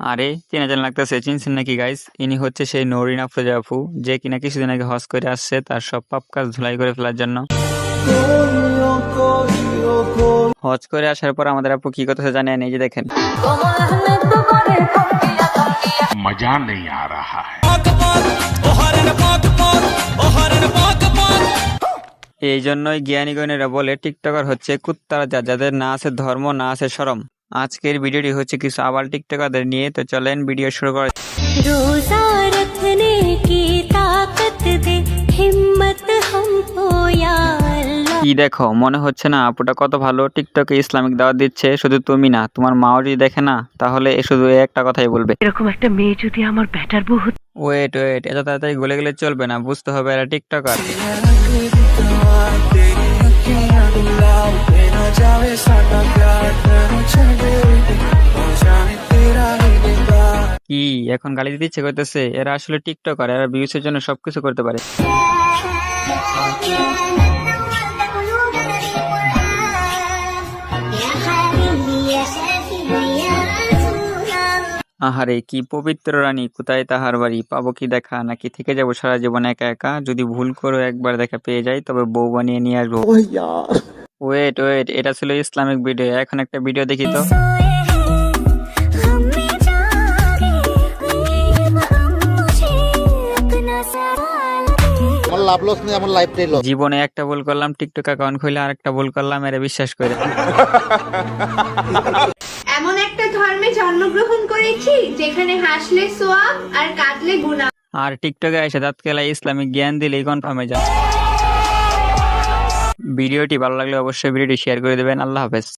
আরে চেনা চেনা লাগতেছে, চিনছেন নাকি গাইস? ইনি হচ্ছে সেই নরিন আফরোজা আপু, যে কিনা কিছুদিন আগে হজ করে আসছে তার সব পাপ কাজ ধুলাই করে ফেলার জন্য। হজ করে আসার পর আমাদের আপু কি কথা জানেন? এই যে দেখেন, मजा नहीं आ रहा है। এই জন্যই জ্ঞানী গণেরা বলে টিকটকার হচ্ছে কুত্তার জাত, যাদের না আছে ধর্ম, না আছে শরম। আজকের ভিডিওটি হচ্ছে কিছু আবাল টিকটকারদের নিয়ে, তো চলেন ভিডিও শুরু করা। रोजा रखने की ताकत दे हिम्मत हमको या अल्लाह। কি দেখো, মনে হচ্ছে না আপুটা কত ভালো টিকটকে ইসলামিক দাওয়াত দিচ্ছে? শুধু তুমি না, তোমার মাও যদি দেখে না, তাহলে শুধু এই একটা কথাই বলবে, এরকম একটা মেয়ে যদি আমার ব্যাটার বউ হতো। ওয়েট ওয়েট, এত তাড়াতাড়ি গলে গেলে চলবে না, বুঝতে হবে এরা টিকটকার। কি এখন গালি দিতে ইচ্ছে করতেছে? এরা আসলে টিকটকার, এরা ভিউসের জন্য সবকিছু করতে পারে। আহারে কি পবিত্র রানী, কোথায় তাহার বাড়ি, পাবো কি দেখা, নাকি থেকে যাবো সারা জীবন একা একা? যদি ভুল করে একবার দেখা পেয়ে যাই, তবে বউ বানিয়ে নিয়ে আসবো। ওয়েট ওয়েট, এটা ছিল ইসলামিক ভিডিও, এখন একটা ভিডিও দেখি তো। আমার লাভ লস নেই, আমার লাইফটাই লস। জীবনে একটা ভুল করলাম, টিকটক অ্যাকাউন্ট খুলে আরেকটা ভুল করলাম, এরা বিশ্বাস করে। এমন একটা ধর্মে জন্মগ্রহণ করেছি যেখানে হাসলে সোয়াব আর কাঁদলে গুনাহ। আর টিকটকে এসে দাঁত কেলা ইসলামিক জ্ঞান দিলেই কনফার্ম হয়ে যায়। ভিডিওটি ভালো লাগলে অবশ্যই ভিডিওটি শেয়ার করে দেবেন। আল্লাহ হাফেজ।